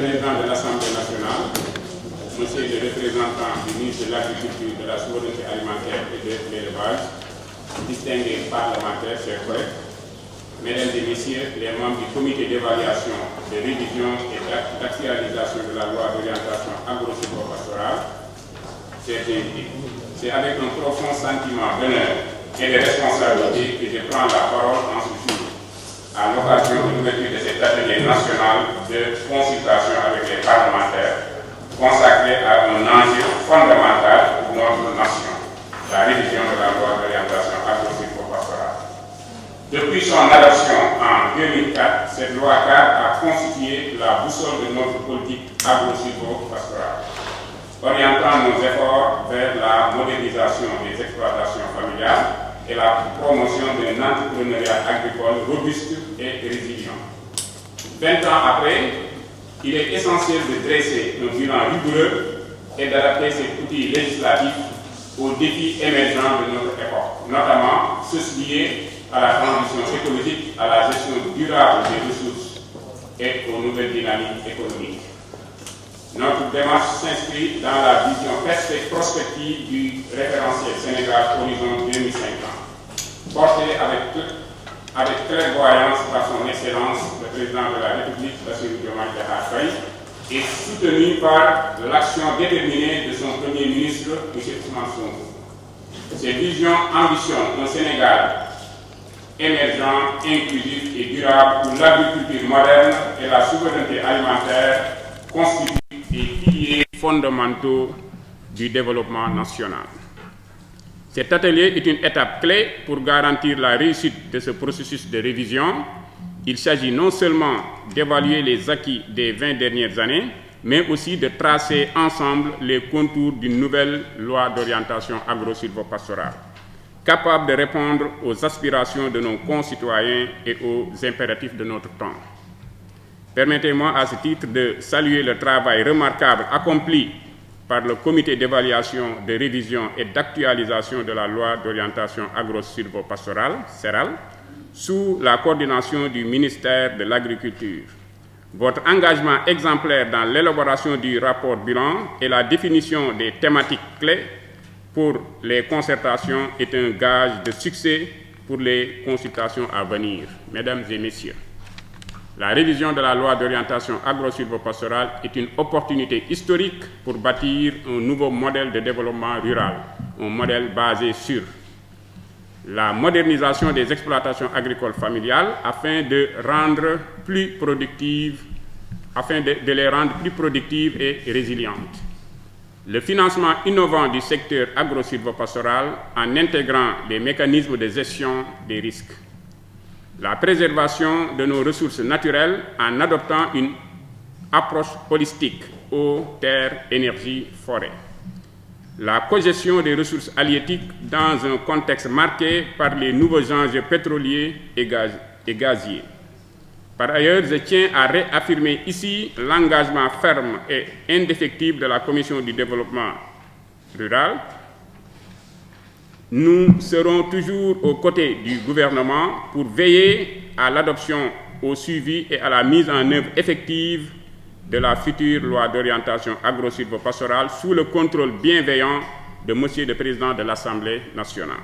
Président de l'Assemblée nationale, Monsieur le représentant du ministre de l'Agriculture, de la Souveraineté alimentaire et de l'Élevage, distingués parlementaires, chers collègues, Mesdames et Messieurs, les membres du comité d'évaluation, de révision et d'actualisation de la loi d'orientation agro-silvopastorale, chers invités, c'est avec un profond sentiment d'honneur et de responsabilité que je prends la parole en ce jour, à l'occasion de l'ouverture de cet atelier national de consultation avec les parlementaires, consacré à un enjeu fondamental pour notre nation, la révision de la loi d'orientation agro-silvopastorale. Depuis son adoption en 2004, cette loi cadre a constitué la boussole de notre politique agro-silvopastorale, orientant nos efforts vers la modernisation des exploitations familiales et la promotion d'un entrepreneuriat agricole robuste et résilient. 20 ans après, il est essentiel de dresser un bilan rigoureux et d'adapter cet outil législatif aux défis émergents de notre époque, notamment ceux liés à la transition écologique, à la gestion durable des ressources et aux nouvelles dynamiques économiques. Notre démarche s'inscrit dans la vision prospective du référentiel Sénégal Horizon 2050, porté avec clairvoyance par son Excellence le Président de la République, Bassirou Diomaye Diakhar Faye, et soutenu par l'action déterminée de son Premier ministre, M. Ousmane Sonko. Cette vision ambitionne un Sénégal émergent, inclusif et durable où l'agriculture moderne et la souveraineté alimentaire constituent des piliers fondamentaux du développement national. Cet atelier est une étape clé pour garantir la réussite de ce processus de révision. Il s'agit non seulement d'évaluer les acquis des 20 dernières années, mais aussi de tracer ensemble les contours d'une nouvelle loi d'orientation agro-silvopastorale, capable de répondre aux aspirations de nos concitoyens et aux impératifs de notre temps. Permettez-moi à ce titre de saluer le travail remarquable accompli par le comité d'évaluation, de révision et d'actualisation de la loi d'orientation agro-silvopastorale, CERAL, sous la coordination du ministère de l'Agriculture. Votre engagement exemplaire dans l'élaboration du rapport bilan et la définition des thématiques clés pour les concertations est un gage de succès pour les consultations à venir. Mesdames et Messieurs, la révision de la loi d'orientation agro-silvopastorale est une opportunité historique pour bâtir un nouveau modèle de développement rural, un modèle basé sur la modernisation des exploitations agricoles familiales afin de les rendre plus productives et résilientes. Le financement innovant du secteur agro-silvopastoral en intégrant les mécanismes de gestion des risques. La préservation de nos ressources naturelles en adoptant une approche holistique eau, terre, énergie, forêt. La cogestion des ressources halieutiques dans un contexte marqué par les nouveaux enjeux pétroliers et gaziers. Par ailleurs, je tiens à réaffirmer ici l'engagement ferme et indéfectible de la Commission du développement rural. Nous serons toujours aux côtés du gouvernement pour veiller à l'adoption, au suivi et à la mise en œuvre effective de la future loi d'orientation agro-silvopastorale sous le contrôle bienveillant de Monsieur le Président de l'Assemblée nationale.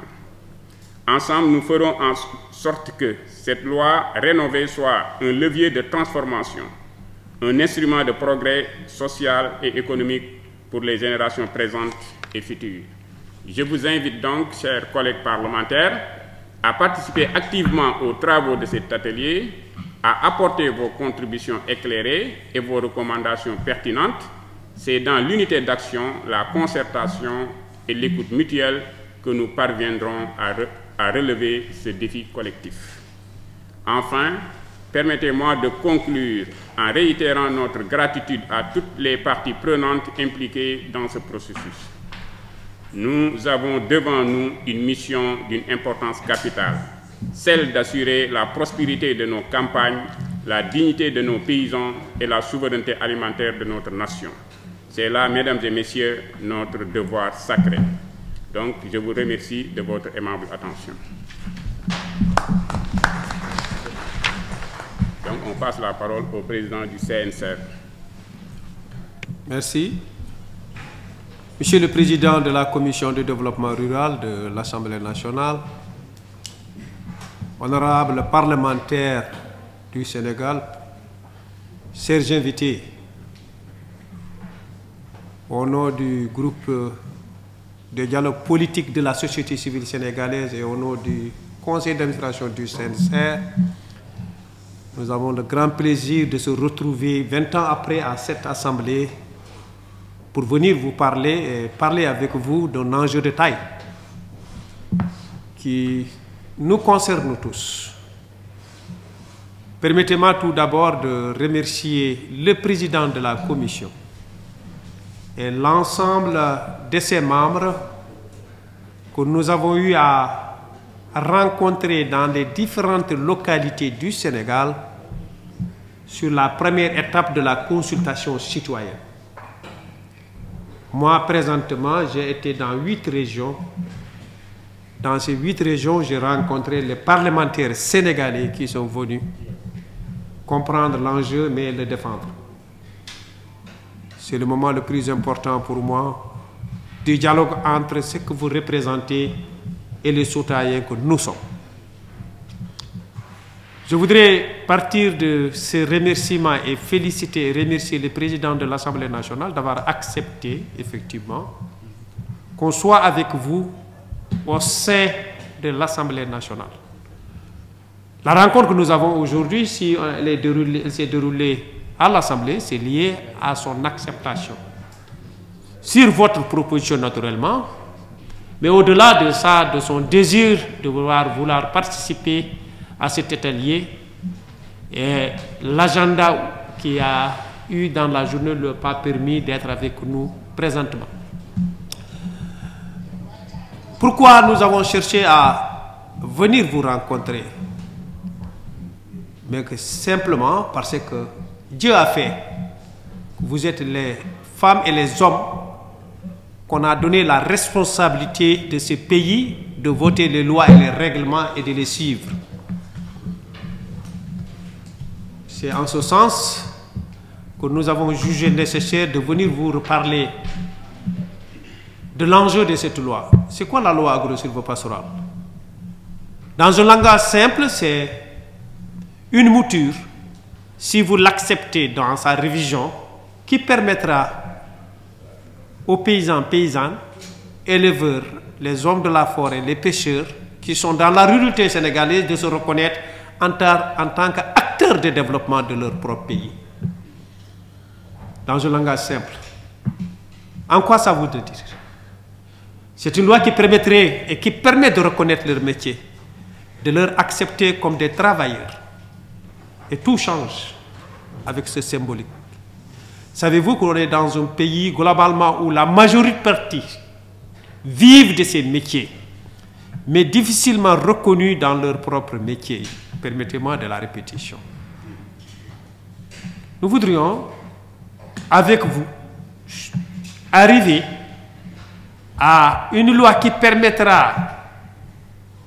Ensemble, nous ferons en sorte que cette loi rénovée soit un levier de transformation, un instrument de progrès social et économique pour les générations présentes et futures. Je vous invite donc, chers collègues parlementaires, à participer activement aux travaux de cet atelier, à apporter vos contributions éclairées et vos recommandations pertinentes. C'est dans l'unité d'action, la concertation et l'écoute mutuelle que nous parviendrons à relever ce défi collectif. Enfin, permettez-moi de conclure en réitérant notre gratitude à toutes les parties prenantes impliquées dans ce processus. Nous avons devant nous une mission d'une importance capitale, celle d'assurer la prospérité de nos campagnes, la dignité de nos paysans et la souveraineté alimentaire de notre nation. C'est là, mesdames et messieurs, notre devoir sacré. Donc, je vous remercie de votre aimable attention. Donc, on passe la parole au président du CNCR. Merci. Monsieur le Président de la Commission de développement rural de l'Assemblée nationale, honorables parlementaires du Sénégal, chers invités, au nom du groupe de dialogue politique de la société civile sénégalaise et au nom du conseil d'administration du CNCR, nous avons le grand plaisir de se retrouver 20 ans après à cette assemblée pour venir vous parler et parler avec vous d'un enjeu de taille qui nous concerne tous. Permettez-moi tout d'abord de remercier le président de la commission et l'ensemble de ses membres que nous avons eu à rencontrer dans les différentes localités du Sénégal sur la première étape de la consultation citoyenne. Moi, présentement, j'ai été dans 8 régions. Dans ces 8 régions, j'ai rencontré les parlementaires sénégalais qui sont venus comprendre l'enjeu, mais le défendre. C'est le moment le plus important pour moi du dialogue entre ce que vous représentez et les citoyens que nous sommes. Je voudrais partir de ces remerciements et féliciter et remercier le président de l'Assemblée nationale d'avoir accepté, effectivement, qu'on soit avec vous au sein de l'Assemblée nationale. La rencontre que nous avons aujourd'hui, si elle s'est déroulée à l'Assemblée, c'est lié à son acceptation. Sur votre proposition, naturellement, mais au-delà de ça, de son désir de vouloir participer à cet atelier, et l'agenda qui a eu dans la journée ne lui a pas permis d'être avec nous présentement. Pourquoi nous avons cherché à venir vous rencontrer? Mais que simplement parce que Dieu a fait que vous êtes les femmes et les hommes qu'on a donné la responsabilité de ce pays de voter les lois et les règlements et de les suivre. C'est en ce sens que nous avons jugé nécessaire de venir vous reparler de l'enjeu de cette loi. C'est quoi la loi agro-silvopastorale? Dans un langage simple, c'est une mouture, si vous l'acceptez dans sa révision, qui permettra aux paysans, paysannes, éleveurs, les hommes de la forêt, les pêcheurs, qui sont dans la ruralité sénégalaise, de se reconnaître en tant qu'acteurs de développement de leur propre pays. Dans un langage simple. En quoi ça veut dire? C'est une loi qui permettrait et qui permet de reconnaître leur métier, de leur accepter comme des travailleurs. Et tout change avec ce symbolique. Savez-vous qu'on est dans un pays globalement où la majorité partie vivent de ces métiers, mais difficilement reconnus dans leur propre métier? Permettez-moi de la répétition. Nous voudrions, avec vous, arriver à une loi qui permettra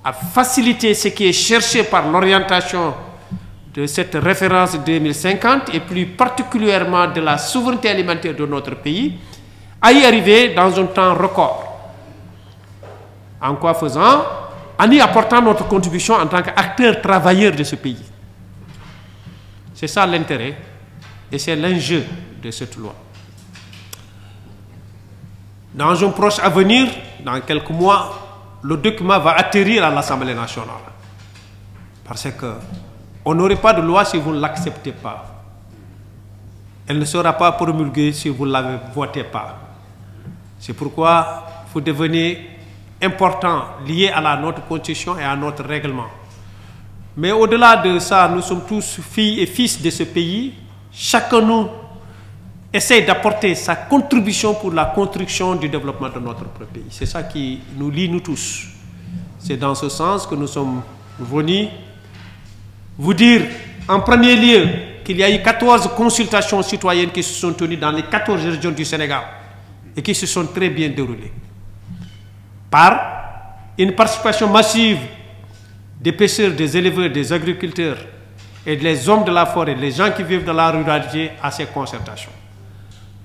à faciliter ce qui est cherché par l'orientation de cette référence 2050 et plus particulièrement de la souveraineté alimentaire de notre pays, à y arriver dans un temps record. En quoi faisant? En y apportant notre contribution en tant qu'acteurs travailleurs de ce pays. C'est ça l'intérêt et c'est l'enjeu de cette loi. Dans un proche avenir, dans quelques mois, le document va atterrir à l'Assemblée nationale. Parce qu'on n'aurait pas de loi si vous ne l'acceptez pas. Elle ne sera pas promulguée si vous ne la votez pas. C'est pourquoi vous devenez important, lié à notre constitution et à notre règlement. Mais au-delà de ça, nous sommes tous filles et fils de ce pays. Chacun de nous essaie d'apporter sa contribution pour la construction du développement de notre propre pays. C'est ça qui nous lie, nous tous. C'est dans ce sens que nous sommes venus vous dire, en premier lieu, qu'il y a eu 14 consultations citoyennes qui se sont tenues dans les 14 régions du Sénégal et qui se sont très bien déroulées. Par une participation massive des pêcheurs, des éleveurs, des agriculteurs et des hommes de la forêt, les gens qui vivent dans la ruralité à ces concertations.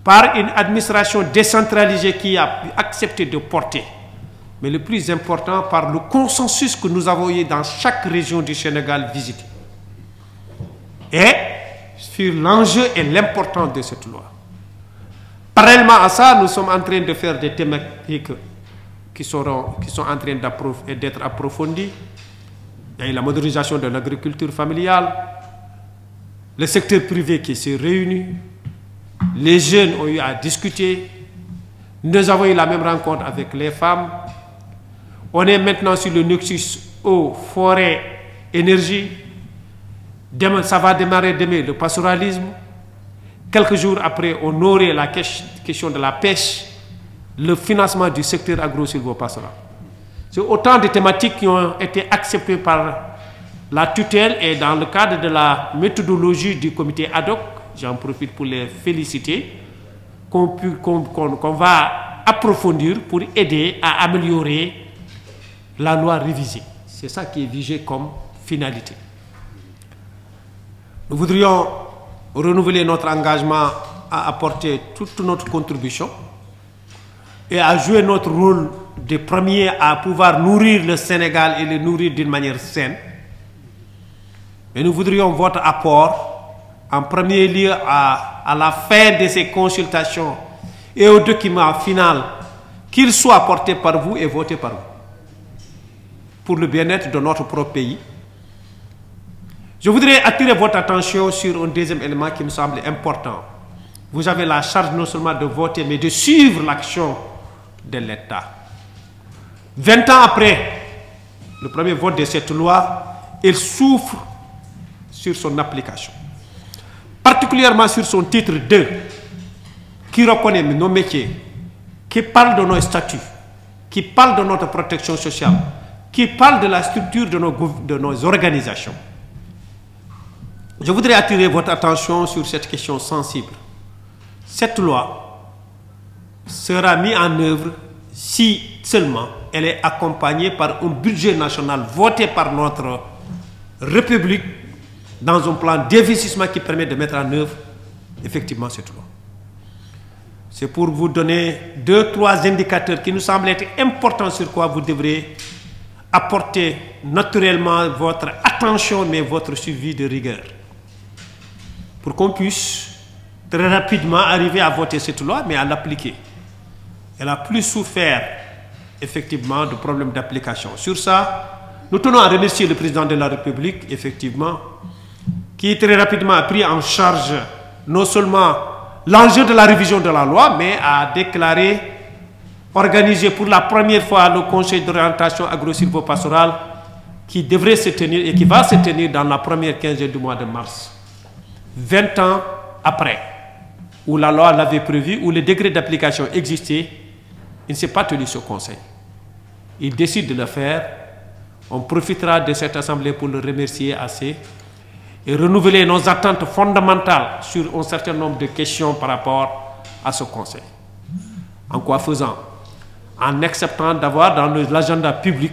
par une administration décentralisée qui a accepté de porter, mais le plus important, par le consensus que nous avons eu dans chaque région du Sénégal visitée. Et sur l'enjeu et l'importance de cette loi. Parallèlement à ça, nous sommes en train de faire des thématiques qui sont en train d'être approfondies. Il y a la modernisation de l'agriculture familiale, le secteur privé qui s'est réuni, les jeunes ont eu à discuter, nous avons eu la même rencontre avec les femmes. On est maintenant sur le nexus eau, forêt, énergie. Demain, ça va démarrer demain le pastoralisme. Quelques jours après, on aurait la question de la pêche, le financement du secteur agro-silvopastoral. C'est autant de thématiques qui ont été acceptées par la tutelle et dans le cadre de la méthodologie du comité ad hoc, j'en profite pour les féliciter, qu'on va approfondir pour aider à améliorer la loi révisée. C'est ça qui est visé comme finalité. Nous voudrions renouveler notre engagement à apporter toute notre contribution et à jouer notre rôle de premier à pouvoir nourrir le Sénégal et le nourrir d'une manière saine. Et nous voudrions votre apport en premier lieu à la fin de ces consultations et au document final, qu'il soit porté par vous et voté par vous, pour le bien-être de notre propre pays. Je voudrais attirer votre attention sur un deuxième élément qui me semble important. Vous avez la charge non seulement de voter, mais de suivre l'action de l'État. 20 ans après le premier vote de cette loi, il souffre sur son application. Particulièrement sur son titre 2, qui reconnaît nos métiers, qui parle de nos statuts, qui parle de notre protection sociale, qui parle de la structure de nos organisations. Je voudrais attirer votre attention sur cette question sensible. Cette loi sera mise en œuvre si seulement elle est accompagnée par un budget national voté par notre République dans un plan d'investissement qui permet de mettre en œuvre effectivement cette loi. C'est pour vous donner 2-3 indicateurs qui nous semblent être importants sur quoi vous devrez apporter naturellement votre attention, mais votre suivi de rigueur, pour qu'on puisse très rapidement arriver à voter cette loi, mais à l'appliquer. Elle a plus souffert effectivement de problèmes d'application. Sur ça, nous tenons à remercier le président de la République, effectivement, qui très rapidement a pris en charge non seulement l'enjeu de la révision de la loi, mais a déclaré organiser pour la première fois le conseil d'orientation agro-silvopastorale qui devrait se tenir et qui va se tenir dans la première quinzaine du mois de mars. 20 ans après, où la loi l'avait prévu, où le décret d'application existait, il ne s'est pas tenu ce conseil. Il décide de le faire. On profitera de cette assemblée pour le remercier assez et renouveler nos attentes fondamentales sur un certain nombre de questions par rapport à ce conseil. En quoi faisant? En acceptant d'avoir dans l'agenda public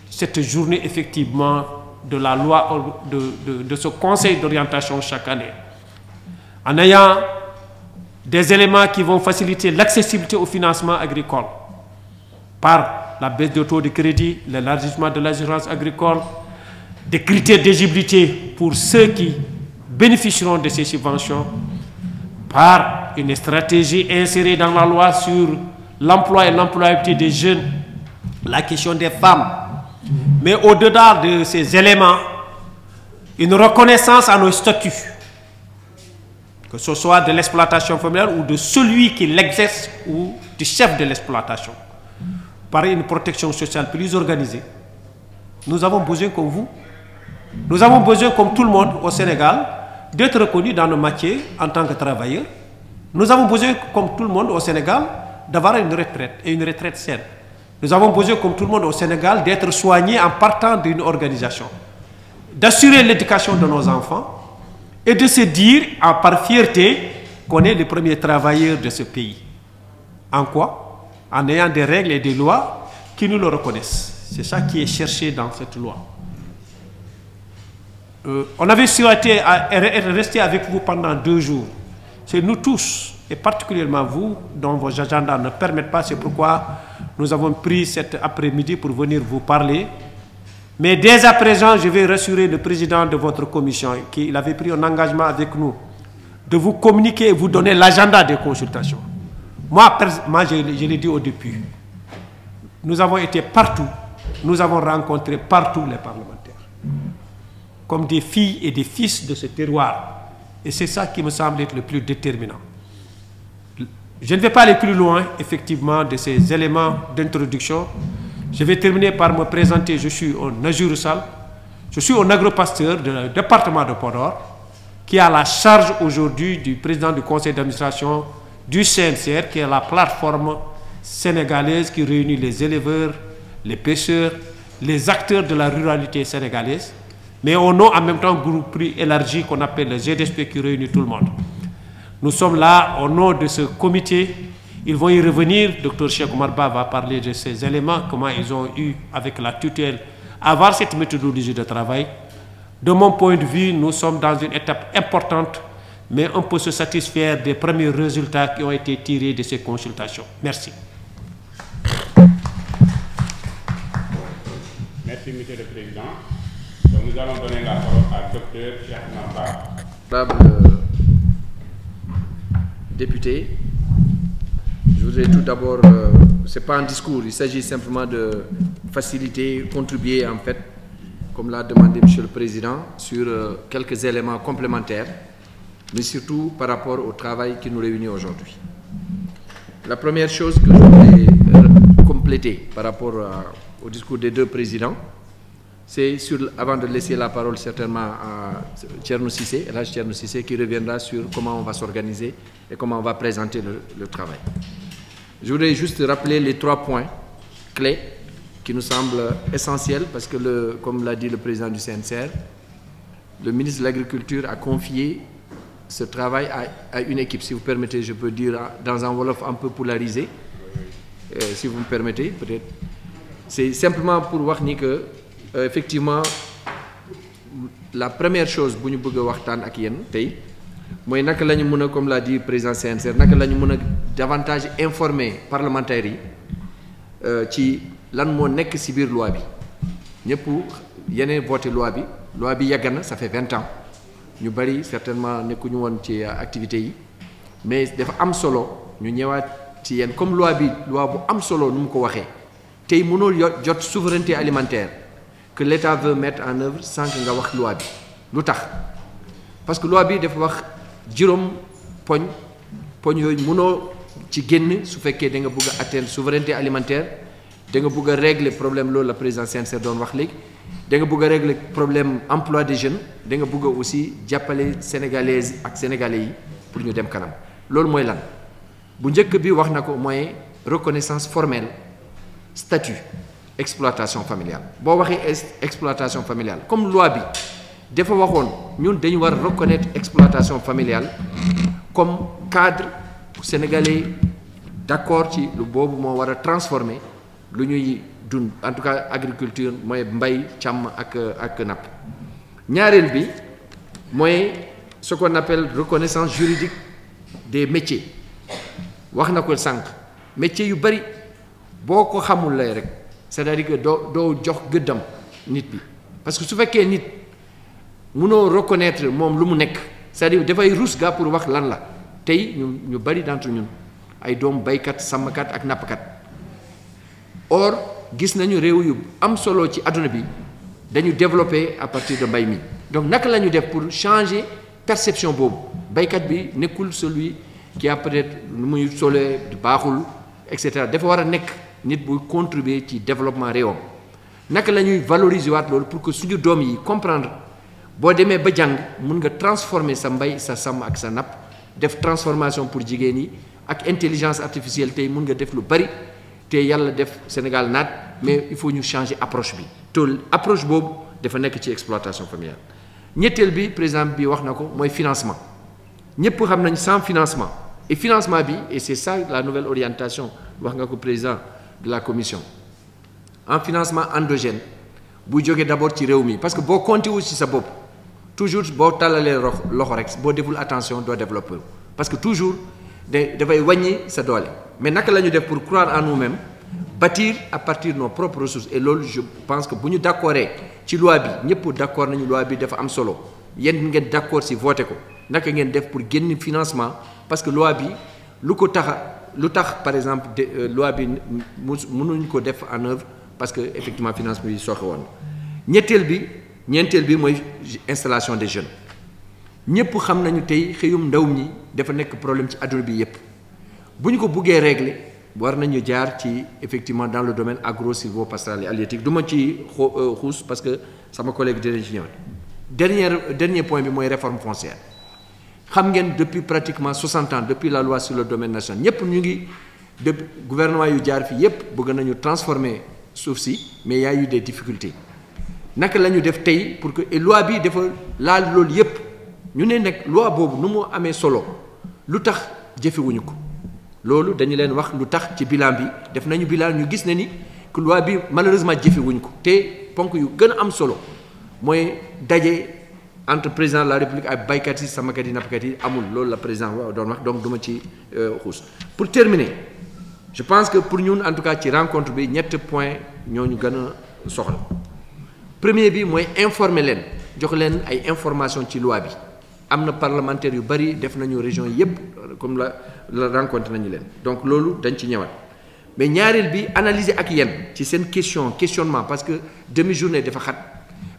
cette journée effectivement de la loi, de ce conseil d'orientation chaque année. En ayant des éléments qui vont faciliter l'accessibilité au financement agricole par la baisse de taux de crédit, l'élargissement de l'assurance agricole, des critères d'éligibilité pour ceux qui bénéficieront de ces subventions, par une stratégie insérée dans la loi sur l'emploi et l'employabilité des jeunes, la question des femmes, mais au-delà de ces éléments, une reconnaissance à nos statuts, que ce soit de l'exploitation familiale ou de celui qui l'exerce ou du chef de l'exploitation, par une protection sociale plus organisée. Nous avons besoin comme vous, nous avons besoin comme tout le monde au Sénégal d'être reconnus dans nos métiers en tant que travailleurs. Nous avons besoin comme tout le monde au Sénégal d'avoir une retraite et une retraite saine. Nous avons besoin comme tout le monde au Sénégal d'être soignés en partant d'une organisation, d'assurer l'éducation de nos enfants et de se dire par fierté qu'on est les premiers travailleurs de ce pays. En quoi? En ayant des règles et des lois qui nous le reconnaissent. C'est ça qui est cherché dans cette loi. On avait souhaité rester avec vous pendant 2 jours, c'est nous tous, et particulièrement vous, dont vos agendas ne permettent pas. C'est pourquoi nous avons pris cet après-midi pour venir vous parler. Mais dès à présent, je vais rassurer le président de votre commission, qu'il avait pris un engagement avec nous, de vous communiquer et vous donner l'agenda des consultations. Moi je l'ai dit au début, nous avons été partout, nous avons rencontré partout les parlementaires, comme des filles et des fils de ce terroir. Et c'est ça qui me semble être le plus déterminant. Je ne vais pas aller plus loin, effectivement, de ces éléments d'introduction. Je vais terminer par me présenter. Je suis un Najirou Sall. Je suis un agropasteur du département de Podor, qui a la charge aujourd'hui du président du conseil d'administration du CNCR, qui est la plateforme sénégalaise qui réunit les éleveurs, les pêcheurs, les acteurs de la ruralité sénégalaise, mais au nom en même temps groupe élargi qu'on appelle le GDSP, qui réunit tout le monde. Nous sommes là au nom de ce comité. Ils vont y revenir. Dr Cheikh Oumar Ba va parler de ces éléments, comment ils ont eu, avec la tutelle, avoir cette méthodologie de travail. De mon point de vue, nous sommes dans une étape importante, mais on peut se satisfaire des premiers résultats qui ont été tirés de ces consultations. Merci. Merci, Monsieur le Président. Donc, nous allons donner la parole à Dr Cheikh Oumar Ba. Député, je voudrais tout d'abord, ce n'est pas un discours, il s'agit simplement de faciliter, contribuer en fait, comme l'a demandé Monsieur le Président, sur quelques éléments complémentaires, mais surtout par rapport au travail qui nous réunit aujourd'hui. La première chose que je voudrais compléter par rapport au discours des deux présidents, c'est avant de laisser la parole certainement à Thierno Cissé, Elhadji Thierno Cissé, qui reviendra sur comment on va s'organiser et comment on va présenter le travail. Je voudrais juste rappeler les 3 points clés qui nous semblent essentiels parce que, comme l'a dit le président du CNCR, le ministre de l'Agriculture a confié ce travail à une équipe. Si vous permettez, je peux dire dans un wolof un peu polarisé, si vous me permettez, peut-être. C'est simplement pour voir que effectivement, la première chose que nous voulons voir avec vous, comme l'a dit le président CNCR, nous davantage informer les parlementaires ci lan moo nekk ci biir loi bi ñëpp yeneen voté loi bi yàgg na, ça fait 20 ans ñu bari certainement nekkuñu woon ci activités yi mais dafa am solo ñu ñëwaat ci yéen comme loi bu am solo nu mu ko waxee tey mënoo jot souveraineté alimentaire que l'État veut mettre en œuvre sans que nga wax loi bi lu tax parce que loi bi dafa wax juróom poñ yooyu mënoo ci génn su fekkee da nga bëgg a atteindre souveraineté alimentaire da nga bëgg a régler problème loolu la président CNCR doon wax léegi da nga bëgg a régler problème emploi des jeunes da nga bëgg a aussi jàppale sénégalaises ak sénégalais yi pour ñu dem kanam loolu mooy lan bu njëkk bi wax na ko mooy reconnaissance formelle statut exploitation familiale boo waxee exploitation familiale comme loi bi dafa waxoon ñun dañu war a reconnaître exploitation familiale comme cadre sénégalais d'accord ci lu boobu moo war a transformer lu ñuy dund en tout cas agriculture mooy mbay càmm ak napp ñaareel bi mooy ce qu'on appelle reconnaissance juridique des métiers wax na ko sànq métiers yu bari boo ko xamul lay rek c'est-à-dire que doo jox gëddam nit bi parce que su fekkee nit mënoo reconnaître moom lu mu nekk c'est-à-dire dafay rus gaa pour wax lan la tey ñu bari d'entre ñun ay doom baykat sàmmkat ak nappkat or gis nañu réew yu am solo ci àdduna bi dañu développer à partir de mbay mi donc naka la ñu def pour changer perception boobu baykat bi nekkul celui qui a peut-être nu muy solee baaxul et cetera dafa war a nekk nit bu contribuer ci développement réewam naka la ñuy valoriser waat loolu pour que suñu doom yi comprendre boo demee ba jàng mun nga transformer sa mbay sa sàmm ak sa napp def transformation pour jigéen yi ak intelligence artificielle tey mun nga def lu bari te yàlla def Sénégal naat mais il faut ñu changer approche bi te approche boobu dafa nekk ci exploitation familiale ñetteel bi président bi wax na ko mooy financement ñëpp xam nañ sans financement et financement bi et c'est ça la nouvelle orientation wax nga ko président de la commission en financement endogène buy jógee d'abord ci réew mi parce que boo compté wu ci sa bopp toujours boo tàllalee loxo rek boo deful attention doo développer parce que toujours dafay wàññi sa doole mais naka la ñu def pour croire en nous-mêmes bâtir à partir de nos propres ressources et loolu je pense que bu ñu d'accordee ci loi bi ñëpp d'accord nañu loi bi dafa am solo yéen ngeen d'accord si voté ko naka ngeen def pour génn financement parce que loi bi lu tax par exemple loi bi mënuñ ko def en œuvre parce que effectivement financement bi sooxe woon ñeenteel bi mooy installation des jeunes ñëpp xam nañu tey xëyum ndaw ñi dafa nekk problème ci àdduna bi yépp bu ñu ko buggee régler war nañu jaar ci effectivement dans le domaine agro-sylvo-pastoral et halieutique du ma ci xuus parce que sama collègue dina ci ñëw dernier point bi mooy réforme foncière xam ngeen depuis pratiquement 60 ans depuis la loi sur le domaine national ñëpp ñu ngi depuis gouvernement yu jaar fi yépp bëgg nañu transformer suuf si mais y a eu des difficultés naka la ñu def tey pour que loi bi dafa laal loolu yépp ñu ne nag loi boobu nu mu amee solo lu tax jëfewuñu ko loolu dañu leen wax lu tax ci bilan bi def nañu bilan ñu gis ne ni que loi bi malheureusement jëfewuñu ko te ponk yu gën a am solo mooy daje entre président de la république ak baykat yi sàmmkat yi nappkat yi amul loolu la président doon wax donc duma ci xuus. Pour terminer je pense que pour ñun en tout cas ci rencontre bi ñett point ñoo ñu gën a soxla premier bi mooy informer leen jox leen ay information ci loi bi. am na parlementaires yu bari def nañu région yépp comme la rencontre nañu leen donc loolu dañ ci ñëwaat mais ñaareel bi analyser ak yéen ci seen questionnement parce que demi-journée dafa xat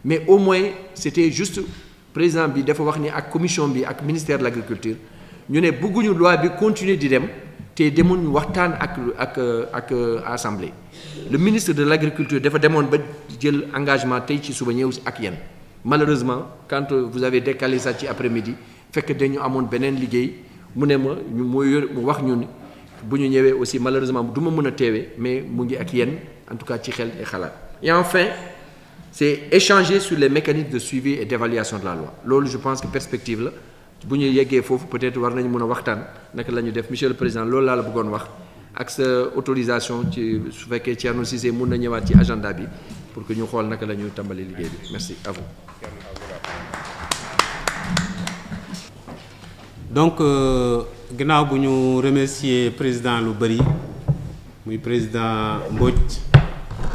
mais au moins c'était juste président bi dafa wax ni ak commission bi ak ministère de l'agriculture ñu ne bëgguñu loi bi continuer di dem te demoon waxtaan ak assemblée le ministre de l'agriculture dafa demoon ba jël engagement tey ci suba ñëw ak yéen malheureusement quand vous avez décalé ça ci après-midi fekk dañu amoon beneen liggéey mu ne ma mu wax ñu ni bu ñu ñëwee aussi malheureusement du ma mën a teewee mais mu ngi ak yéen en tout cas ci xel et xalaat. Et enfin c'est échanger sur les mécanismes de suivi et d'évaluation de la loi loolu je pense que perspective la bu ñu yeggee foofu peut-être war nañu mën a waxtaan naka la ñu def monsieur le président loolu laa la bëggoon wax ak sa autorisation ci su fekkee Thierno Cissé mun na ñëwaat ci agenda bi pour que ñu xool naka la ñu tàmbali liggéey bi merci à vous. Donc ginnaaw bu ñu remercier président lu bari muy président Mbodj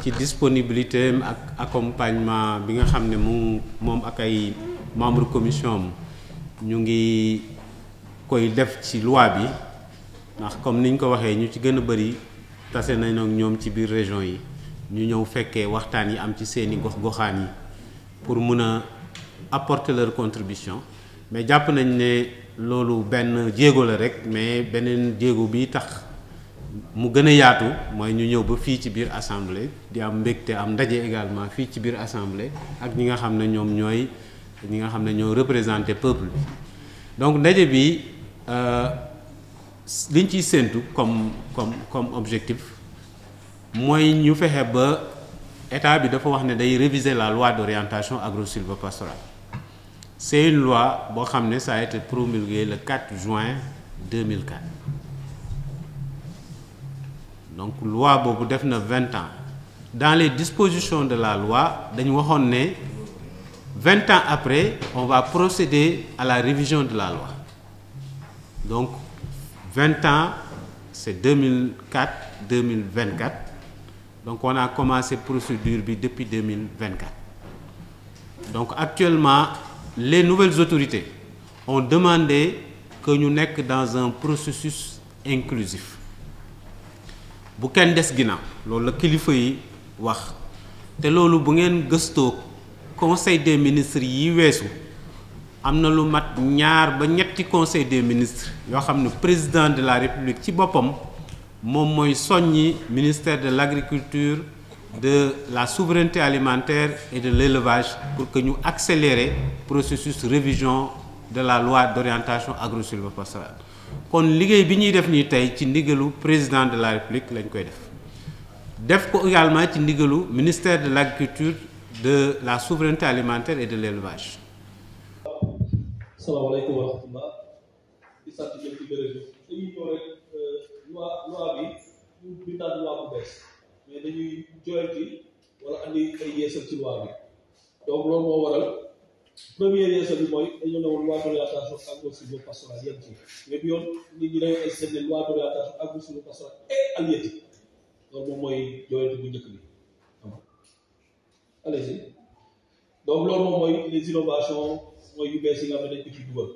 ci disponibilité am ak accompagnement bi nga xam ne moom ak ay membre commission ñu ngi koy def ci loi bi ndax comme niñ ko waxee ñu ci gën a bari tase nañ ak ñoom ci biir région yi ñu ñëw fekkee waxtaan yi am ci seeni gox-goxaan yi pour mun a apporter leur contribution mais jàpp nañ ne loolu benn jéego la rek mais beneen jéego bi tax mu gën a yaatu mooy ñu ñëw ba fii ci biir assemblée di am mbégte am ndaje également fii ci biir assemblée ak ñi nga xam ne ñoom ñoo représenté peuple bi donc ndaje bi liñ ciy séentu comme objectif mooy ñu fexe ba état bi dafa wax ne day réviser la loi d'orientation agro-sylvo-pastorale. C'est une loi boo xam ne ça a été promulguée le 4 juin 2004 donc loi boobu def na 20 ans dans les dispositions de la loi dañu waxoon ne 20 ans après on va procéder à la révision de la loi donc 20 ans c'est 2004 2024 donc on a commencé procédure bi depuis 2024 donc actuellement les nouvelles autorités ont demandé que ñu nekk dans un processus inclusif bu kenn des ginnaaw loolu la kilifa yi wax te loolu bu ngeen gëstoo conseil des ministres yi weesu am na lu mat ñaar ba ñetti conseil des ministres yoo xam ne président de la république ci boppam moom mooy soññi ministère de l'agriculture de la souveraineté alimentaire et de l'élevage pour que ñu accélérer processus révision de la loi d'orientation agro-sylvo-pastorale kon liggéey bi ñuy def nii tey ci ndigalu président de la république lañ koy def ko également ci ndigalu ministère de l'agriculture de la souveraineté alimentaire et de l'élevage. Salaamaaleykum wa rahmatullah di sant ñëpp ci gërëm dañuy ñëw rek loi bi ñu bindaat loi bu bees mais dañuy joyanti wala andi ay yeesal ci loi bi donc loolu moo waral premier yeesal bi mooy dañu ne woon loi d'orientation agro-sylvo-pastorale yem ci mais bi yoon nit ñi dañoo externe loi d'orientation agro-sylvo-pastorale et halieutique loolu moom mooy jooyante bu njëkk bi allez-y donc loolu moom mooy les innovations mooy yu bees yi nga xam ne dañ ko ciy dugal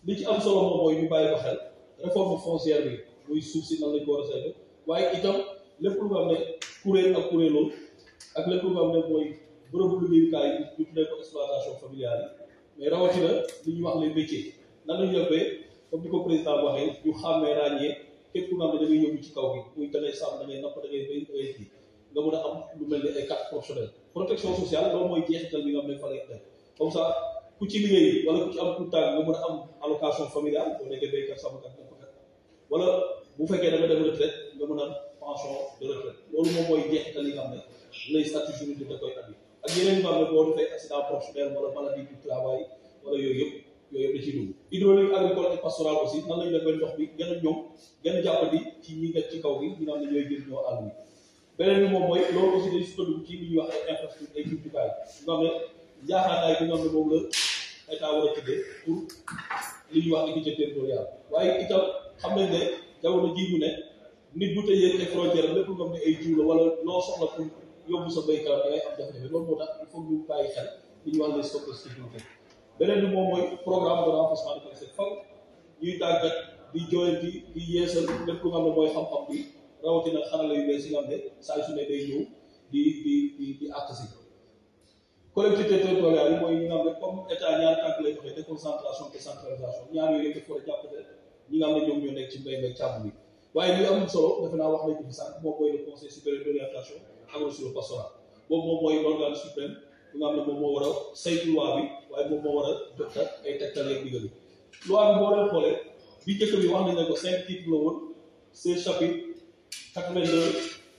li ci am solo moom mooy ñu bàyyi ko xel réforme foncière bi muy suuf si nan lañ ko war a saytu waaye itam lépp lu nga xam ne kuréel ak kuréeloo ak lépp lu nga xam ne mooy bërëbu liggéeyukaay yi ñu tuddee ko exploitation familiale yi mais rawatina li ñuy wax les métiers nan la ñu defee comme ni ko président waxee ñu xàmmee ràññee képp ku nga xam ne da ngay yóbbu ci kaw gi muy da ngay sàmm da ngay napp da ngay béy da ngay kii nga mën a am lu mel ni ay carte professionnelle protection sociale loolu mooy jeexital bi nga xam ne fa lay def comme ça ku ci liggéey wala ku ci am tout temps nga mën a am allocation familiale boo nekkee béykat sàmmkat nappkat wala bu fekkee da nga dem retraite nga mën a am pension de retraite loolu moom mooy jeexital yi nga xam ne lay statut juridique da koy andi ak yeneen nga xam ne boo defee accident professionnel wala maladie du travail wala yooyu yëpp da ciy dugg hydraulique agricole et pastoral aussi nan lañu def ba ndox bi gën a ñoom gën a jàppandi ci ñi nga ci kaw gi ñi nga xam ne ñooy jël ñoo àll bi beneen bi moom mooy loolu aussi day sukkandiku ci li ñuy wax ay infrastructure ay jumtukaay nga xam ne jaaxaanaay bi nga xam ne moom la état war a tëddee pour li ñuy wax équité territoriale waaye itam xam nañ ne jamono ji ñu ne nit bu tëjee ay frontière lépp nga xam ne ay jiw la wala loo soxla pour yóbbu sa béykat da ngay am jafe-jafe loolu moo tax il faut ñu bàyyi xel li ñuy wax les stocks de sécurité beneen bi moom mooy programme de renforcement de connaissance faw ñuy tàggat di joyanti di yeesal lépp lu nga xam ne mooy xam-xam bi rawatina xarala yu bees yi nga xam ne saa su ne day ñëw di àtt si collectivité territoriale yi mooy ñi nga xam ne comme état ñaari tànk lay doxee déconcentration décentralisation ñaar yooyu yëpp dafa war a jàppale ñi nga xam ne ñoom ñoo nekk ci mbéy mi càmm bi waaye li am solo defe naa wax nañ ko fi sànq moom mooy le conseil supérieur d'orientation agro-sylvo-pastorale boobu moom mooy l'organe suprême bi nga xam ne moom moo war a saytu loi bi waaye moom moo war a jot ay tegtal ak digal loi bi boo leen xoolee bi njëkk bi wax nañ ne ko 5 titres la woon 16 chapitres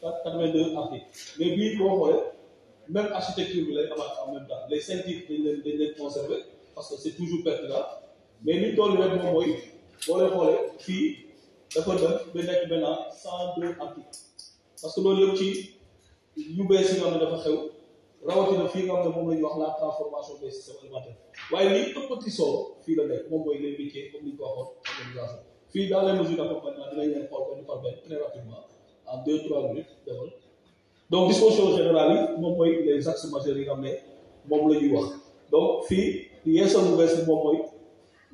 82 articles mais bii boo xoolee même architecture bi lay amaat en même temps les 5 titres dañ leen conserver parce que c'est toujours pertinent mais li toll rek moom mooy boo leen xoolee fii dafa dem ba nekk maintenant 102 articles parce que loolu yëpp ci yu bees yi nga xam ne dafa xew rawatina fii nga xam ne moom la ñuy wax la transformation des systèmes alimentaires waaye li ëppati solo fii la nekk moom mooy les métiers comme ni ñu ko waxoon organisation fii dans les mesures d'accompagnement dinañ leen xool benn par benn très rapidement en 2-3 minutes defal donc disposition générale yi moom mooy les axes majeurs yi nga xam ne moom la ñuy wax donc fii yeesal bu bees bi moom mooy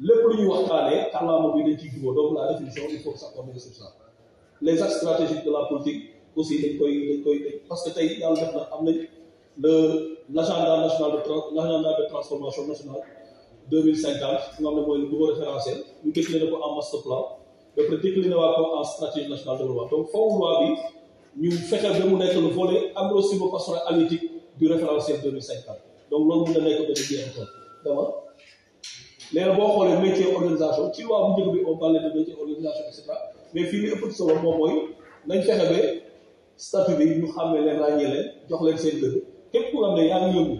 lépp lu ñuy waxtaanee kàllaama bi dañ ciy jubóo donc la définition il faut s'accorder sur ça les axes stratégiques de la politique aussi dañ koy parce que tey yàlla def na am nañ l'agenda national de transformation nationale 2050 nga xam ne mooy le nouveau référentiel ñu décliné ko en master plan ba pare décliné waa ko en stratégie nationale de développement donc foofu loi bi ñu fexe ba mu nekk le volet agro-sylvo-pastoral halieutique du référentiel 2050 donc loolu mën na nekk benn jeexital dama léegi boo xoolee métier organisation ci loi bu njëkk bi on parlait de métier organisation et cetera mais fii li ëpp solo moom mooy nañ fexe ba statut bi ñu xàmmee leen ràññee leen jox leen seen dëgg képp ku xam ne yaa ngi yëngu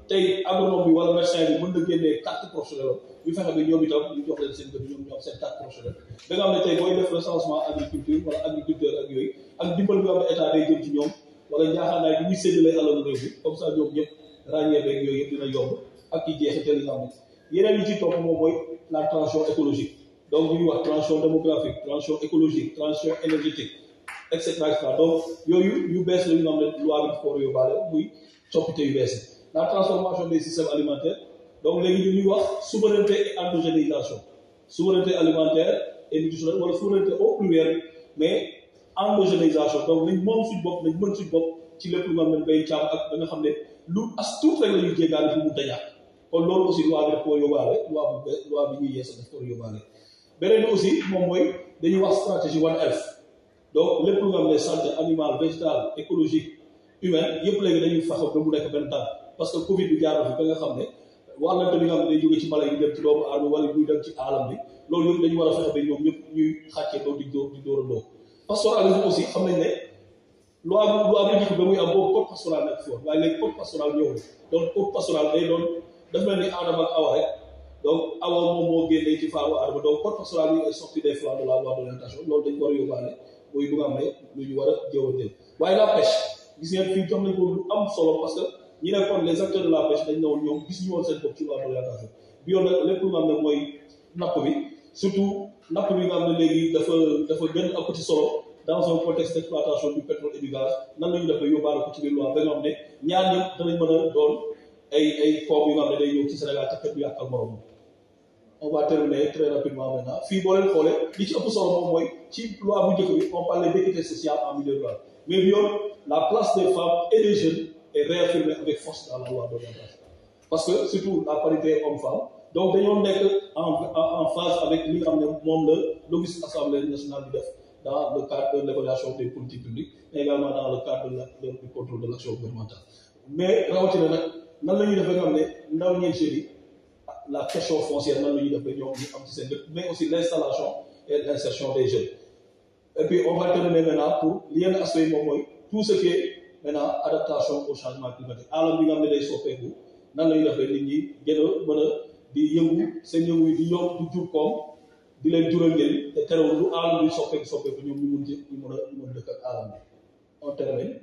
tey agronome bi wala médecin bi mën na génnee carte professionnelle ñu fexe ba ñoom itam ñu jox leen seen dëgg ñoom ñu am seen carte professionnelle da nga xam ne tey booy def recensement agriculture wala agriculteur ak yooyu ak dimbal bi nga xam ne état day jëm ci ñoom wala njaaxaanaay bi ñuy séddalee alalu réew bi comme ça ñoom ñëpp ràññee beeg yooyu yëpp dina yomb ak ci jeexital yi nga xam ne yeneen yi ci topp moom mooy la transition écologique donc ñuy wax transition démographique transition écologique transition énergétique et cetera donc yooyu yu bees la ñu nga xam ne loi bi dafa war a yóbbaale muy coppite yu bees la transformation des systèmes alimentaires donc léegi ñu ñuy wax souveraineté et endogénéisation souveraineté alimentaire et nutritionnelle wala souveraineté au pluriel mais endogénéisation donc nañ moom suñu bopp nañ mën suñu bopp ci lépp lu nga xam ne bay caam ak da nga xam ne lu as tuut rek la ñuy jéggaani fi mu dañaat kon loolu aussi loi bi daf koo yóbbaale loi bi ñuy yeesa daf koo yóbbaale beneen bi aussi moom mooy dañuy wax stratégie One Health donc lépp lu nga xam ne santé animale végétale écologique humaine yëpp léegi dañuy fexe ba mu nekk benn temps parce que Covid bi jaar fi ba nga xam ne wàllante bi nga xam ne day jóge ci mala yi dem ci doomu aadama wala buy dem ci aalam bi loolu yëpp dañu war a fexe ba ñoom ñëpp ñuy xàccee doo di dóorandoo pastoralisme aussi xam nañ ne loi bi njëkk ba muy am boobu code pastoral nekk fi woon waaye léegi code pastoral ñëwul donc code pastoral day doon daf mel ni aadama ak awa rek donc awa moom moo génnee ci faawu aadama donc code pastoral yi est sorti des flancs de la loi d'orientation loolu dañu war a yóbbaale muy bu nga xam ne lu ñu war a jëwanteel waaye la pêche gis ngeen fii jox nañ ko lu am solo parce que ñi nekkoon les acteurs de la pêche dañ ne woon ñoom gis ñu woon seen bopp ci loi d'orientation bi yoon nag lépp lu nga xam ne mooy napp bi surtout napp bi nga xam ne léegi dafa gën a ko ci solo dans un contexte d'exploitation du pétrole et du gaz nan la ñu def ba yóbbaale ko ci biir loi ba nga xam ne ñaar ñëpp danañ mën a doon ay koom yu nga xam ne day ñëw ci Sénégal te kenn du yàqal morom. On va terminer très rapidement maintenant fii boo leen xoolee li ci ëpp solo moom mooy ci loi bu njëkk bi on parlait d'équité sociale en milieu rural mais bi yoon la place des femmes et des jeunes est réaffirmée avec force dans la loi d'orientation parce que surtout la parité homme-femme donc dañoo nekk en phase avec li nga xam ne moom la l'office Assemblée nationale bi def dans le cadre de l'évaluation des politiques publiques mais également dans le cadre du contrôle de l'action gouvernementale mais rawatina nag nan la ñuy def ba nga xam ne ndaw ñeeg jeunes yi la question foncière nan la ñuy def ba ñoom ñu am ci seen dëkk mais aussi l'installation et l'insertion des jeunes et puis on va terminer maintenant pour li yenn aspect moom mooy tout ce qui est maintenant adaptation au changement climatique alam bi nga xam ne day soppeeku nan la ñuy def ba nit ñi gën a mën a di yëngu seen yëngu yi di yokk du jur koom di leen jural njëriñ te terewul lu alam bi soppeeku ñoom ñu mën a dëkk ak alam bi on termine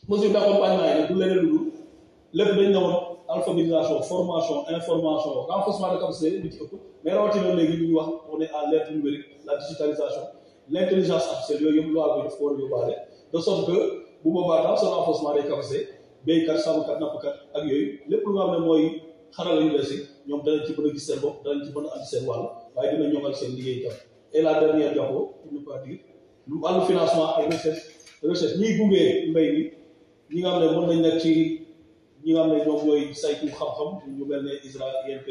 mesure d'accompagnement yi du leneen lu lépp dañ ne woon alphabétisation formation information renforcement de capacité li ci ëpp mais rawatina léegi ñu wax on est à l'ère numérique la digitalisation l'intelligence artificielle yooyu yëpp loi bi daf ko war a yóbbaale de sorte que bu boobaa tam ce renforcement des capacités béykat sàmmkat nappkat ak yooyu lépp lu nga xam ne mooy xarala yu bees yi ñoom danañ ci mën a gis seen bopp danañ ci mën a andi seen wàll waaye dina ñoŋal seen liggéey tam et la dernière joxo pour ne pas dire lu wàllu financement ay recherche ñiy gunge mbéy mi ñi nga xam ne mën nañ nekk ci ñi nga xam ne ñoom ñooy saytu xam-xam ñu mel ne ISRA INP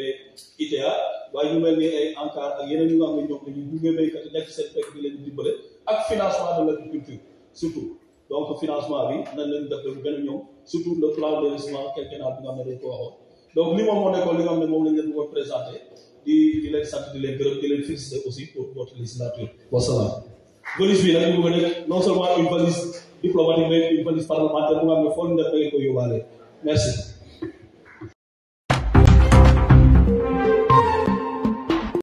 ITA waaye ñu mel ni ay ANCAR ak yeneen ñu nga xam ne ñoom dañuy gunge béykat yi nekk seen fekk di leen dimbale ak financement de l'agriculture surtout donc financement bi nan lañu def lu gën a ñëw surtout le plan d'investissement quinquennal bi nga xam ne dañ ko waxoon donc li moom moo nekkoon li nga xam ne moom lañ leen bëggoon présenté di leen sant di leen gërëm di leen féliciter aussi pour votre législature wasalaam valise bi nag ñu bëgg a nekk non seulement une valise diplomatique mais une valise parlementaire bu nga xam ne foo leen def da ngeen koy yóbbaale merci